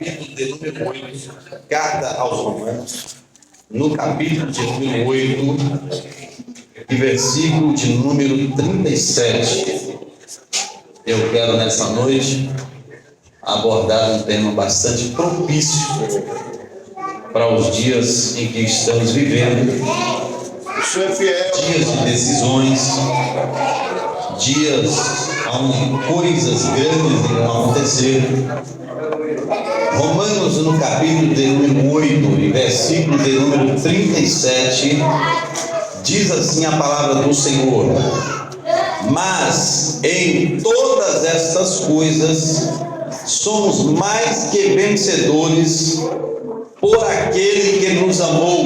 de número 8, carta aos Romanos, no capítulo de número 8, e versículo de número 37. Eu quero nessa noite abordar um tema bastante propício para os dias em que estamos vivendo. Dias de decisões, dias onde coisas grandes irão acontecer. Romanos, no capítulo de número 8 e versículo de número 37, diz assim a palavra do Senhor: mas em todas estas coisas somos mais que vencedores por aquele que nos amou.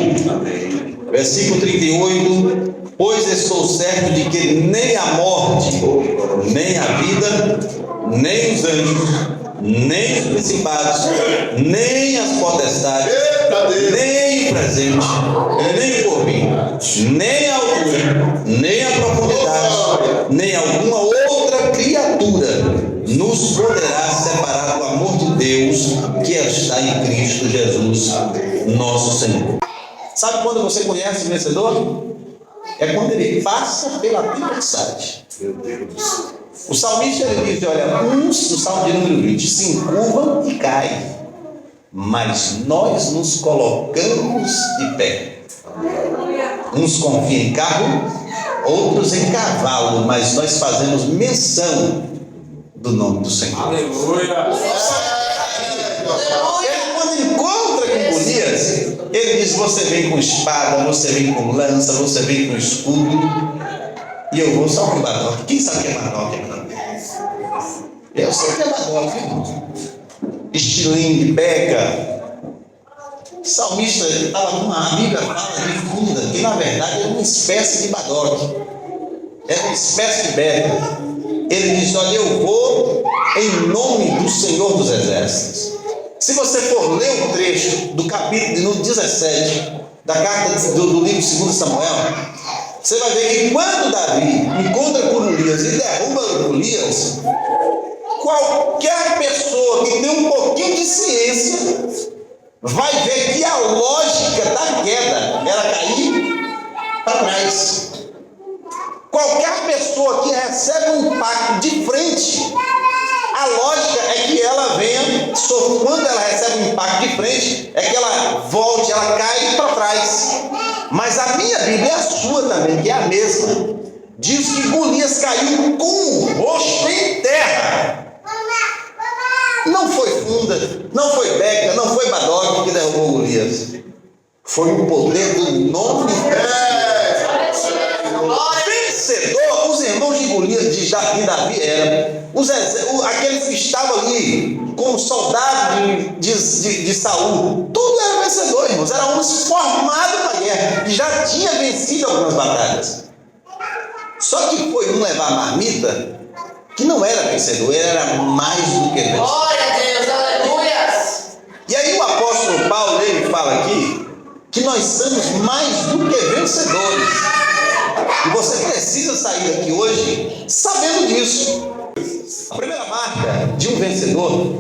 Versículo 38: pois estou certo de que nem a morte, nem a vida, nem os anjos, nem os principados, nem as potestades, nem o presente, nem o porvir, nem a altura, nem a profundidade, nem alguma outra criatura nos poderá separar do amor de Deus que está em Cristo Jesus, nosso Senhor. Sabe quando você conhece o vencedor? É quando ele passa pela tempestade. Meu Deus. O salmista ele diz: olha, uns, no salmo de número 20, se encurvam e caem, mas nós nos colocamos de pé. Uns confiam em carro, outros em cavalo, mas nós fazemos menção do nome do Senhor. Aleluia! Ele, quando encontra com Golias, ele diz: você vem com espada, você vem com lança, você vem com escudo, e eu vou só com badoque. Quem sabe o que é badoque? Eu sei o que é badoque, irmão. Estilingue, beca. O salmista estava com uma Bíblia fala de funda, que na verdade era uma espécie de badoque, era uma espécie de beca. Ele diz: olha, eu vou em nome do Senhor dos Exércitos. Se você for ler o trecho do capítulo 17 da carta do livro de 2 Samuel, você vai ver que quando Davi encontra com Golias e derruba Golias, qualquer pessoa que tem um pouquinho de ciência vai ver que a lógica da queda era cair para trás. Qualquer pessoa que recebe um impacto de frente, a lógica é que ela venha, quando ela recebe um impacto de frente, é que ela volte, ela cai para trás. Mas a minha Bíblia, a sua também, que é a mesma, diz que Golias caiu com o rosto em terra. Não foi funda, não foi beca, não foi badoque que derrubou Golias. Foi o poder do nome vencedor. Os irmãos de Golias, de Davi eram aqueles que estavam ali como soldados de Saul. Tudo era vencedor, irmãos. Eram homens formados para a guerra, que já tinha vencido algumas batalhas. Só que foi um levar a marmita que não era vencedor, ele era mais do que vencedor. Glória a Deus, aleluia! E aí o apóstolo Paulo, ele fala aqui que nós somos mais do que vencedores. E você precisa sair daqui hoje sabendo disso. A primeira marca de um vencedor,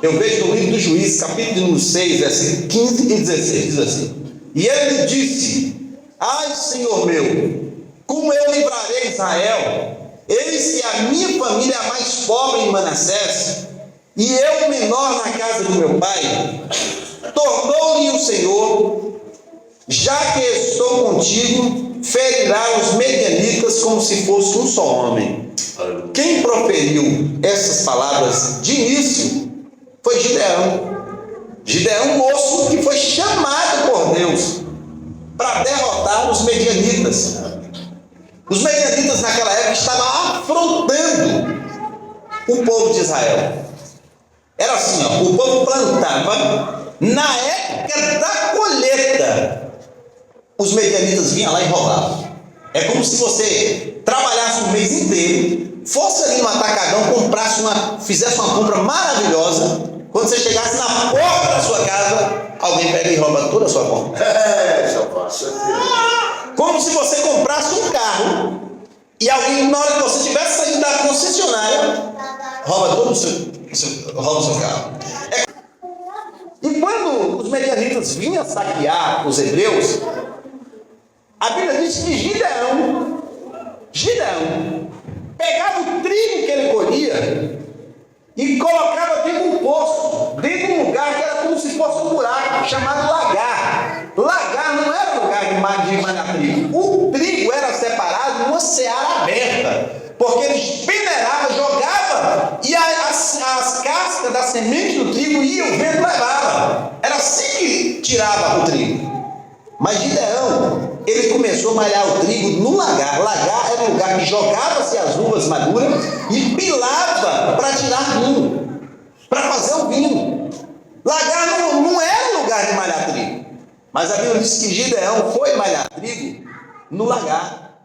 eu vejo no livro do Juízes, capítulo número 6, versículos 15 e 16, diz assim: e ele disse: ai, Senhor meu, como eu livrarei Israel? Eis que a minha família é a mais pobre em Manassés, e eu menor na casa do meu pai. Tornou-lhe o Senhor: já que estou contigo, ferirá os medianitas como se fosse um só homem. Quem proferiu essas palavras de início foi Gideão. Gideão, moço que foi chamado por Deus para derrotar os medianitas. Os medianitas naquela época estavam afrontando o povo de Israel. Era assim, ó, o povo plantava, na época da colheita, os medianitas vinham lá e roubavam. É como se você trabalhasse o mês inteiro, fosse ali no atacadão, fizesse uma compra maravilhosa. Quando você chegasse na porta da sua casa, alguém pega e rouba toda a sua compra. Como se você comprasse um carro e alguém, na hora que você estivesse saindo da concessionária, rouba todo rouba o seu carro. medianitas vinham saquear os hebreus, a Bíblia diz que Gideão pegava o trigo que ele colhia e colocava dentro de um poço, dentro de um lugar que era como se fosse um buraco, chamado lagar. Lagar não era lugar de malhar trigo. O trigo era separado numa seara aberta, porque eles peneiravam, jogavam, e as cascas da semente do trigo iam, o vento levava. Era assim que tirava o trigo. Mas Gideão, ele começou a malhar o trigo no lagar. Lagar era um lugar que jogava-se as uvas maduras e pilava para tirar vinho, para fazer o vinho. Lagar não era lugar de malhar trigo. Mas a Bíblia diz que Gideão foi malhar trigo no lagar,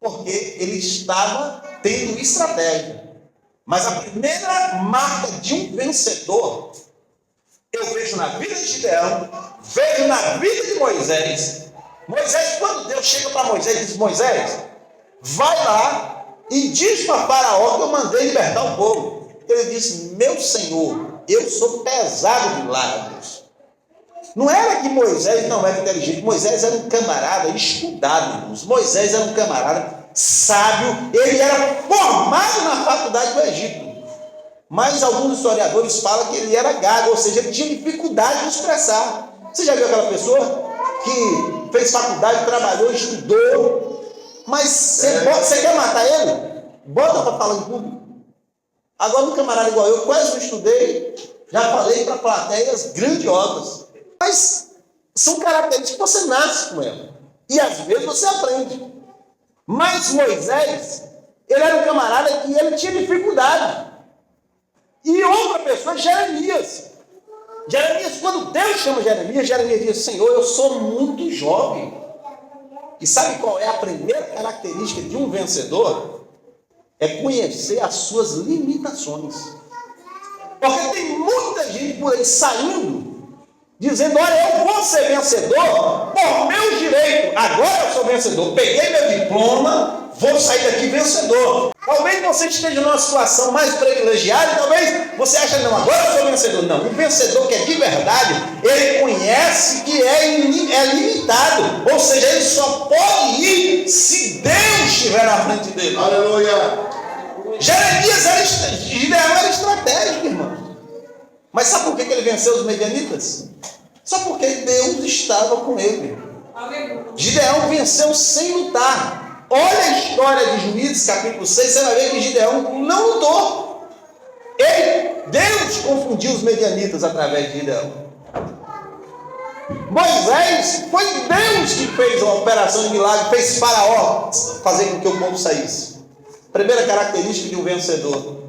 porque ele estava tendo estratégia. Mas a primeira marca de um vencedor, eu vejo na vida de Gideão, vejo na vida de Moisés. Moisés, quando Deus chega para Moisés e diz: Moisés, vai lá e diz para Faraó que eu mandei libertar o povo. Ele disse: meu Senhor, eu sou pesado de lábios. Não era que Moisés não era inteligente. Moisés era um camarada estudado, irmãos. Moisés era um camarada sábio. Ele era formado na faculdade do Egito. Mas alguns historiadores falam que ele era gago, ou seja, ele tinha dificuldade de expressar. Você já viu aquela pessoa que fez faculdade, trabalhou, estudou, mas você quer matar ele? Bota para falar em público. Agora, um camarada igual eu, quase não estudei, já falei para plateias grandiosas. Mas são características que você nasce com ela. E às vezes você aprende. Mas Moisés, ele era um camarada que ele tinha dificuldade. E outra pessoa, Jeremias. Jeremias, quando Deus chama Jeremias, Jeremias diz: Senhor, eu sou muito jovem. E sabe qual é a primeira característica de um vencedor? É conhecer as suas limitações. Porque tem muita gente por aí saindo, dizendo: olha, eu vou ser vencedor por meus direitos. Agora eu sou vencedor. Peguei meu diploma, vou sair daqui vencedor. Talvez você esteja numa situação mais privilegiada e talvez você ache: não, agora eu sou vencedor. Não, o vencedor que é de verdade, ele conhece que é limitado. Ou seja, ele só pode ir se Deus estiver na frente dele. Aleluia! Gideão era estratégico, irmão. Mas sabe por que ele venceu os medianitas? Só porque Deus estava com ele. Gideão venceu sem lutar. Olha a história de Juízes, capítulo 6, você vai ver que Gideão não lutou. Deus confundiu os medianitas através de Gideão. Moisés, foi Deus que fez a operação de milagre, fez Faraó fazer com que o povo saísse. Primeira característica de um vencedor: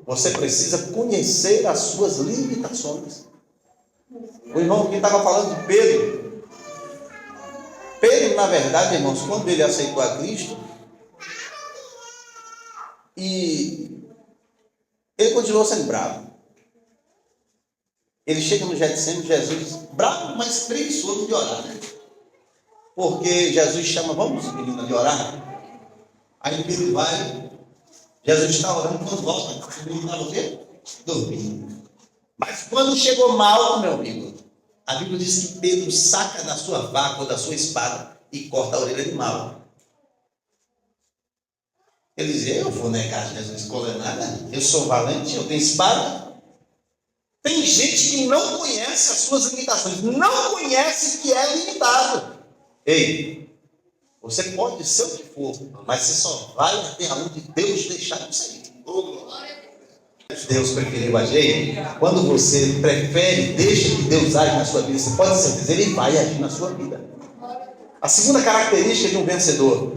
você precisa conhecer as suas limitações. O irmão que estava falando de Pedro, na verdade, irmãos, quando ele aceitou a Cristo, e ele continuou sendo bravo. Ele chega no Getsemane, Jesus, bravo, mas preguiçoso de orar, né? Porque Jesus chama: vamos, menina, de orar. Aí Pedro vai, Jesus está orando, quando volta, o menino está o quê? Dormindo. Mas quando chegou mal, meu amigo, a Bíblia diz que Pedro saca da sua vaca ou da sua espada e corta a orelha de mal. Ele dizia: eu vou negar Jesus condenada? Eu sou valente, eu tenho espada. Tem gente que não conhece as suas limitações, não conhece que é limitado. Ei, você pode ser o que for, mas você só vai até onde Deus deixar você ir. Deus preferiu agir. Quando você prefere, deixa que Deus age na sua vida, você pode ter certeza, Ele vai agir na sua vida. A segunda característica de um vencedor.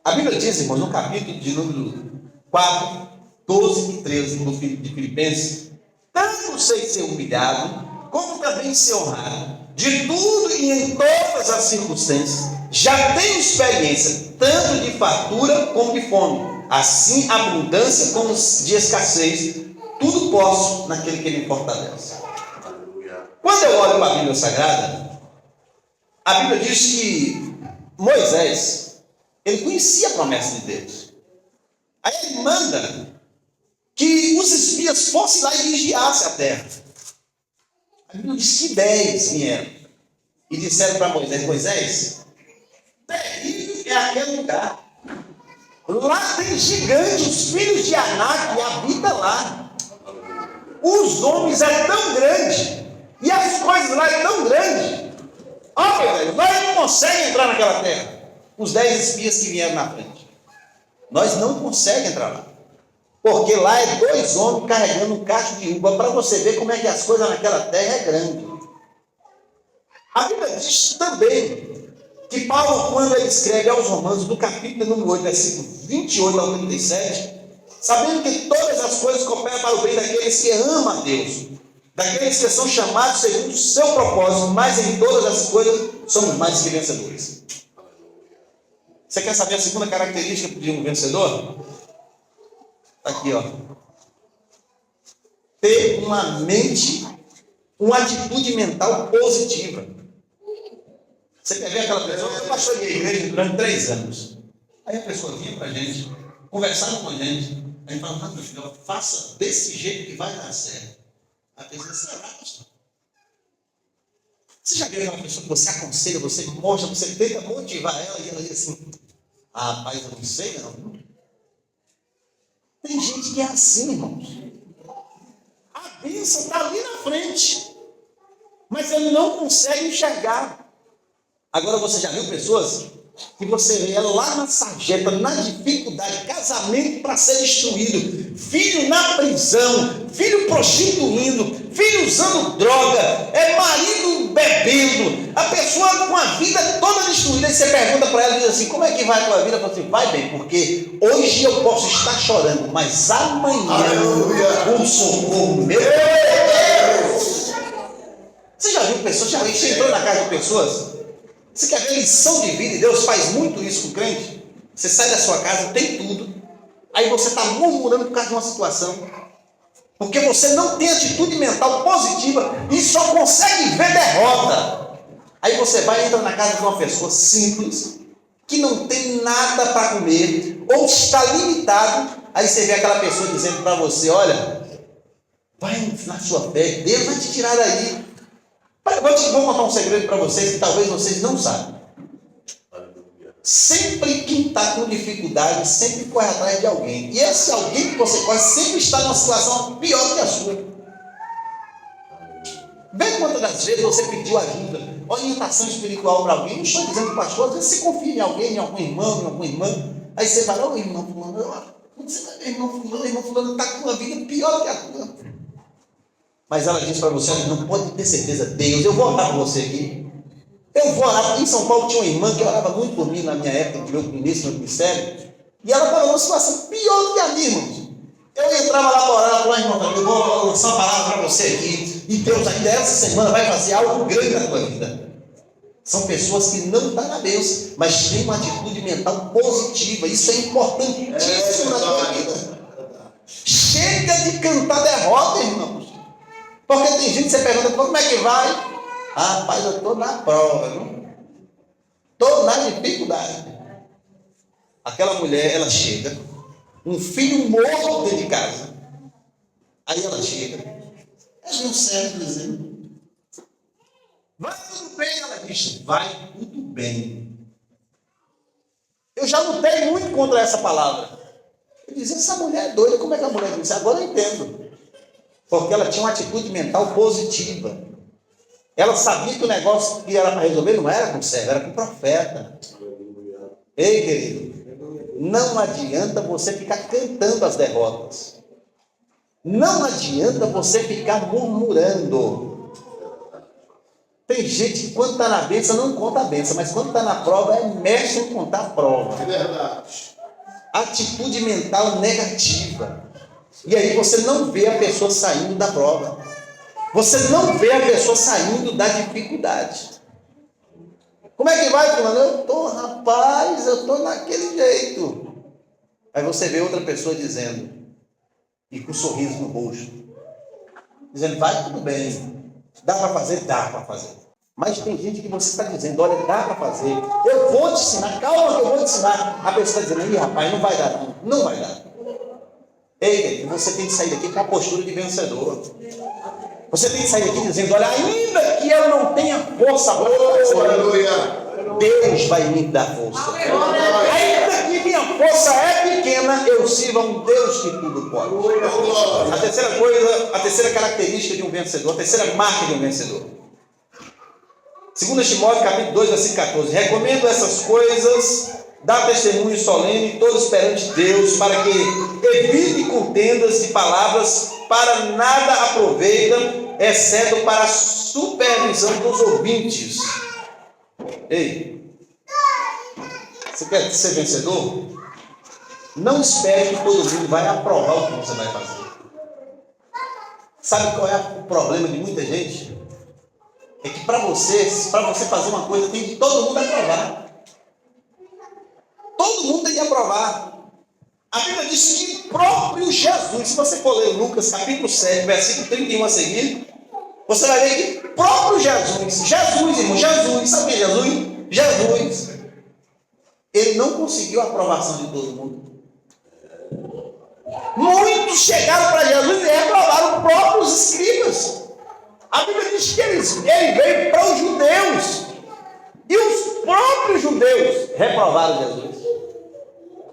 A Bíblia diz, irmãos, no capítulo de número 4, 12 e 13 de Filipenses: tanto sei ser humilhado, como também ser honrado, de tudo e em todas as circunstâncias. Já tenho experiência, tanto de fartura como de fome, assim abundância como de escassez. Tudo posso naquele que me fortalece. Quando eu olho para a Bíblia Sagrada, a Bíblia diz que Moisés, ele conhecia a promessa de Deus. Aí ele manda que os espias fossem lá e vigiassem a terra. A Bíblia diz que 10 vieram e disseram para Moisés: Moisés, terrível é aquele lugar. Lá tem gigantes, os filhos de Anak habitam lá. Os homens é tão grande e as coisas lá é tão grande. Olha, velho, nós não conseguimos entrar naquela terra. Os 10 espias que vieram na frente. Nós não conseguimos entrar lá. Porque lá é 2 homens carregando um cacho de uva, para você ver como é que as coisas naquela terra é grande. A Bíblia diz também que Paulo, quando ele escreve aos Romanos, no capítulo número 8, versículo 28 ao 37, sabendo que todas as coisas cooperam para o bem daqueles que amam a Deus, daqueles que são chamados segundo o seu propósito, mas em todas as coisas somos mais que vencedores. Você quer saber a segunda característica de um vencedor? Está aqui, ó. Ter uma mente, uma atitude mental positiva. Você quer ver aquela pessoa? Eu passei na igreja durante 3 anos. Aí a pessoa vinha para a gente, conversava com a gente. Aí falava: meu filho, faça desse jeito que vai dar certo. A pessoa: será, pastor? Você já viu aquela pessoa que você aconselha, você mostra, você tenta motivar ela e ela diz assim: ah, rapaz, eu não sei não. Tem gente que é assim, irmãos. A bênção está ali na frente, mas ele não consegue enxergar. Agora você já viu pessoas que você vê ela lá na sarjeta, na dificuldade, casamento para ser destruído, filho na prisão, filho prostituindo, filho usando droga, marido bebendo, a pessoa com a vida toda destruída. E você pergunta para ela e diz assim: como é que vai a tua vida? Ela fala assim: vai bem, porque hoje eu posso estar chorando, mas amanhã o socorro meu Deus. Você já viu pessoas, você entrou na casa de pessoas? Você quer ver lição de vida? E Deus faz muito isso com o crente. Você sai da sua casa, tem tudo, aí você está murmurando por causa de uma situação, porque você não tem atitude mental positiva e só consegue ver derrota. Aí você vai e entra na casa de uma pessoa simples, que não tem nada para comer, ou está limitado. Aí você vê aquela pessoa dizendo para você: olha, vai na sua fé, Deus vai te tirar daí. Vou contar um segredo para vocês que talvez vocês não sabem. Sempre quem está com dificuldade sempre corre atrás de alguém. E esse alguém que você corre sempre está numa situação pior que a sua. Vê quantas das vezes você pediu ajuda, orientação espiritual para alguém. Não estou dizendo que pastor, às vezes você confia em alguém, em algum irmão, em alguma irmã. Aí você vai: ô irmão fulano, quando você vai ver irmão fulano está com uma vida pior que a tua. Mas ela diz para você: olha, não pode ter certeza, Deus, eu vou orar por você aqui. Eu vou orar. Em São Paulo tinha uma irmã que orava muito por mim na minha época, no meu início do ministério, e ela estava numa situação pior do que a minha, irmãos. Eu entrava lá para orar, ela falava: irmão, eu vou lançar uma palavra para você aqui, e Deus ainda essa semana vai fazer algo grande na tua vida. São pessoas que não estão na Deus, mas têm uma atitude mental positiva. Isso é importantíssimo na tua vida. Chega de cantar derrota, irmãos. Porque tem gente que você pergunta: como é que vai? Ah, rapaz, eu estou na prova, não? Estou na dificuldade. Aquela mulher, ela chega, um filho morto dentro de casa. Aí ela chega, vem um servo dizendo: vai tudo bem? Ela diz: vai tudo bem. Eu já lutei muito contra essa palavra. Eu dizia: essa mulher é doida. Como é que a mulher disse? Agora eu entendo. Porque ela tinha uma atitude mental positiva. Ela sabia que o negócio que era para resolver não era com o servo, era com o profeta. Ei, querido, não adianta você ficar cantando as derrotas. Não adianta você ficar murmurando. Tem gente que quando está na bênção não conta a bênção, mas quando está na prova é mestre em contar a prova. É verdade. Atitude mental negativa. E aí você não vê a pessoa saindo da prova. Você não vê a pessoa saindo da dificuldade. Como é que vai, fulano? Eu estou naquele jeito. Aí você vê outra pessoa dizendo, e com um sorriso no rosto, dizendo: vai tudo bem. Dá para fazer? Dá para fazer. Mas tem gente que você está dizendo: olha, dá para fazer. Eu vou te ensinar, calma que eu vou te ensinar. A pessoa está dizendo: ih, rapaz, não vai dar não. Não vai dar. Ei, você tem que sair daqui com a postura de vencedor. Você tem que sair daqui dizendo: olha, ainda que eu não tenha força para fazer, Deus vai me dar força. Ainda que minha força é pequena, eu sirvo a um Deus que tudo pode. A terceira coisa, a terceira característica de um vencedor, a terceira marca de um vencedor. 2 Timóteo capítulo 2, versículo 14. Recomendo essas coisas, dá testemunho solene, todos perante Deus, para que evite contendas de palavras, para nada aproveitam, exceto para a supervisão dos ouvintes. Ei, você quer ser vencedor? Não espere que todo mundo vai aprovar o que você vai fazer. Sabe qual é o problema de muita gente? É que para você fazer uma coisa, tem que todo mundo aprovar. Todo mundo tem que aprovar. A Bíblia diz que o próprio Jesus, se você for ler Lucas capítulo 7, versículo 31 a seguir, você vai ver que o próprio Jesus, irmão, Jesus, sabe o que é Jesus? Jesus, ele não conseguiu a aprovação de todo mundo. Muitos chegaram para Jesus e reprovaram os próprios escribas. A Bíblia diz que ele veio para os judeus, e os próprios judeus reprovaram Jesus.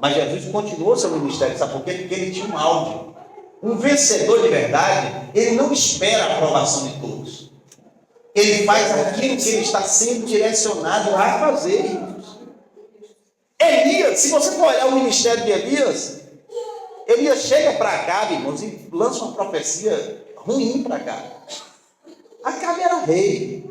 Mas Jesus continuou seu ministério, sabe por quê? Porque ele tinha um alvo. Um vencedor de verdade, ele não espera a aprovação de todos. Ele faz aquilo que ele está sendo direcionado a fazer, irmãos. Elias, se você for olhar o ministério de Elias chega para Acabe, irmãos, e lança uma profecia ruim para Acabe. Acabe era rei.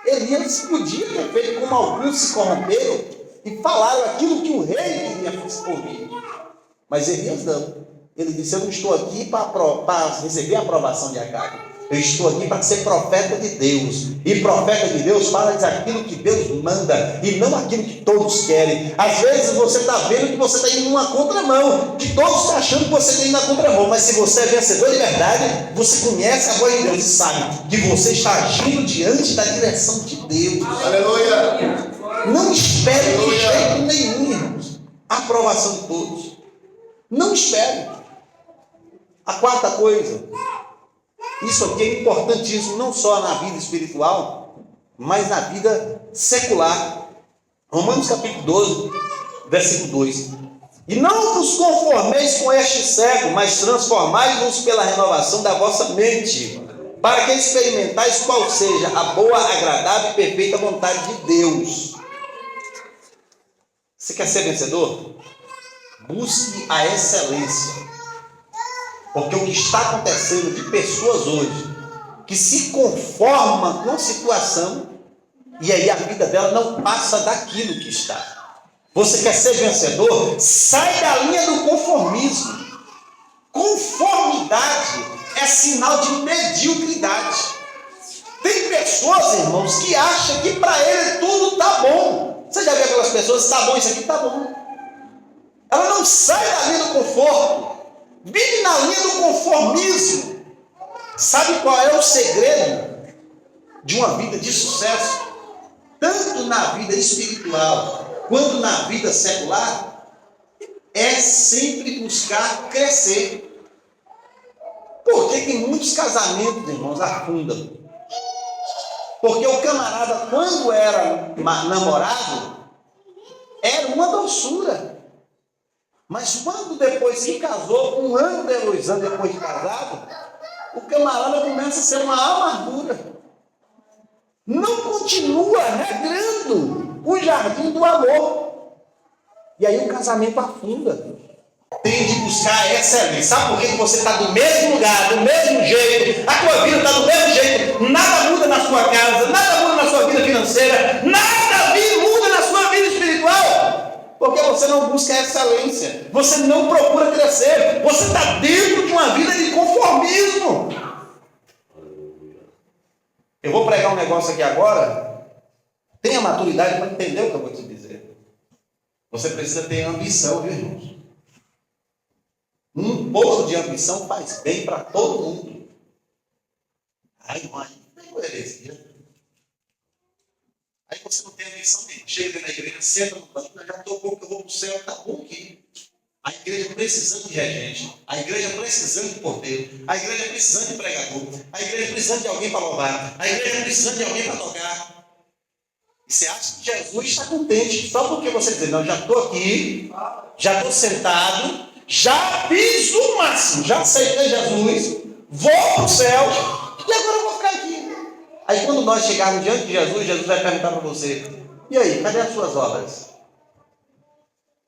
Elias podia ter feito como alguns se corromperam e falaram aquilo que o rei queria ouvir. Mas Elias não. Ele disse: eu não estou aqui para receber a aprovação de Acabe. Eu estou aqui para ser profeta de Deus. E profeta de Deus fala aquilo que Deus manda e não aquilo que todos querem. Às vezes você está vendo que você está indo numa contramão, que todos estão achando que você está indo na contramão. Mas se você é vencedor de verdade, você conhece a voz de Deus e sabe que você está agindo diante da direção de Deus. Aleluia. Não espere de jeito nenhum, irmãos, a aprovação de todos. Não espere. A quarta coisa, isso aqui é importantíssimo, não só na vida espiritual, mas na vida secular. Romanos capítulo 12, versículo 2. E não vos conformeis com este século, mas transformai-vos pela renovação da vossa mente, para que experimentais qual seja a boa, agradável e perfeita vontade de Deus. Você quer ser vencedor? Busque a excelência. Porque o que está acontecendo de pessoas hoje que se conformam com a situação e aí a vida dela não passa daquilo que está. Você quer ser vencedor? Sai da linha do conformismo. Conformidade é sinal de mediocridade. Tem pessoas, irmãos, que acham que para ele tudo está bom. Você já viu aquelas pessoas? Está bom, isso aqui está bom. Ela não sai da linha do conforto. Vive na linha do conformismo. Sabe qual é o segredo de uma vida de sucesso? Tanto na vida espiritual quanto na vida secular, é sempre buscar crescer. Porque tem muitos casamentos, irmãos, afundam. Porque o camarada, quando era namorado, era uma doçura. Mas quando depois que casou, 1 ano, 2 anos depois de casado, o camarada começa a ser uma amargura. Não continua regrando o jardim do amor. E aí o casamento afunda. Tem de buscar a excelência. Sabe por que você está do mesmo lugar, do mesmo jeito? A tua vida está do mesmo jeito. Nada muda na sua casa, nada muda na sua vida financeira, nada muda na sua vida espiritual. Porque você não busca a excelência, você não procura crescer, você está dentro de uma vida de conformismo. Eu vou pregar um negócio aqui agora. Tenha maturidade para entender o que eu vou te dizer. Você precisa ter ambição, viu, irmãos? Um pouco de ambição faz bem para todo mundo. Ai, irmão, não tem heresia. Aí você não tem ambição nenhuma. Chega na igreja, senta no banco, já estou bom que eu vou para o céu, está bom aqui. A igreja precisando de regente, a igreja precisando de porteiro, a igreja precisando de pregador, a igreja precisando de alguém para louvar, a igreja precisando de alguém para tocar. E você acha que Jesus está contente só porque você diz, não, já estou aqui, já estou sentado, já fiz o máximo, já aceitei Jesus, vou para o céu e agora eu vou ficar aqui. Aí quando nós chegarmos diante de Jesus, Jesus vai perguntar para você, e aí, cadê as suas obras?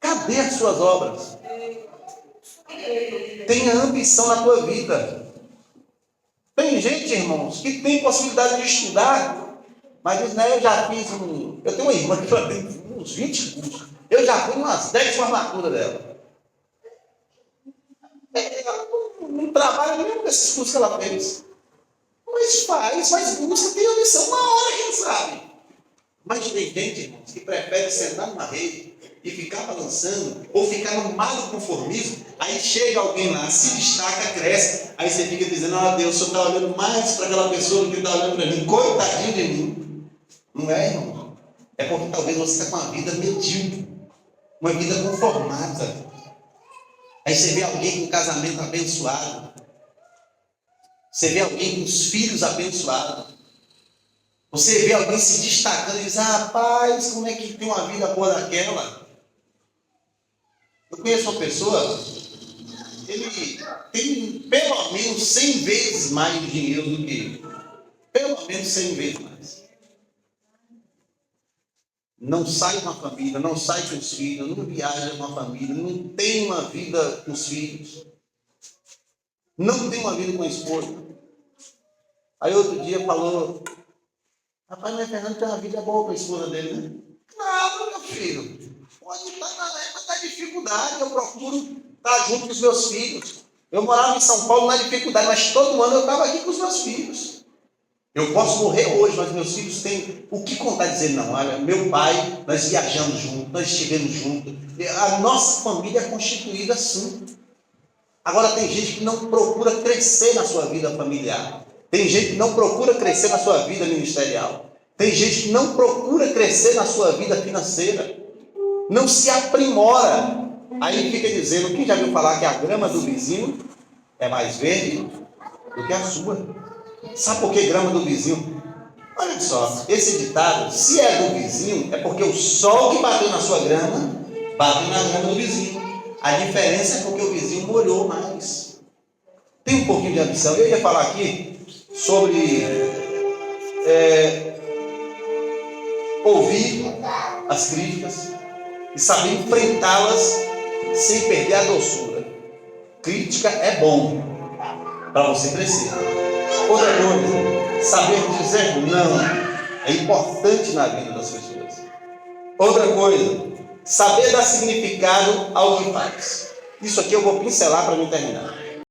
Cadê as suas obras? Tenha ambição na tua vida. Tem gente, irmãos, que tem possibilidade de estudar, mas diz, né, eu já fiz eu tenho uma irmã que já tem uns 20 cursos. Eu já fui umas 10 formaturas dela. Ela não trabalha nenhum desses cursos que ela fez. Mas busca, tem ambição, uma hora, quem sabe. Mas tem gente, irmãos, que prefere sentar numa rede e ficar balançando, ou ficar no malo conformismo, aí chega alguém lá, se destaca, cresce, aí você fica dizendo, Deus, o senhor está olhando mais para aquela pessoa do que está olhando para mim, coitadinho de mim. Não é, irmão? É porque talvez você está com uma vida medíocre, uma vida conformada. Aí você vê alguém com um casamento abençoado, você vê alguém com os filhos abençoados, você vê alguém se destacando e diz, rapaz, como é que tem uma vida boa daquela? Eu conheço uma pessoa, ele tem pelo menos 100 vezes mais dinheiro do que eu. Pelo menos 100 vezes mais. Não sai com a família, não sai com os filhos, não viaja com a família, não tem uma vida com os filhos, não tem uma vida com a esposa. Aí outro dia falou, rapaz, mas Fernando tem uma vida boa com a esposa dele, né? Claro, meu filho. Pode estar na época da dificuldade, eu procuro estar junto com os meus filhos. Eu morava em São Paulo na dificuldade, mas todo ano eu estava aqui com os meus filhos. Eu posso morrer hoje, mas meus filhos têm o que contar, dizer, não, olha, meu pai, nós viajamos juntos, nós estivemos juntos. A nossa família é constituída assim. Agora tem gente que não procura crescer na sua vida familiar. Tem gente que não procura crescer na sua vida ministerial. Tem gente que não procura crescer na sua vida financeira. Não se aprimora. Aí fica dizendo, quem já viu falar que a grama do vizinho é mais verde do que a sua? Sabe por que grama do vizinho? Olha só, esse ditado, se é do vizinho, é porque o sol que bateu na sua grama, bateu na grama do vizinho. A diferença é porque o vizinho molhou mais. Tem um pouquinho de ambição. Eu ia falar aqui sobre ouvir as críticas e saber enfrentá-las sem perder a doçura. Crítica é bom para você crescer. Outra coisa, saber dizer não é importante na vida das pessoas. Outra coisa, saber dar significado ao que faz. Isso aqui eu vou pincelar para me terminar.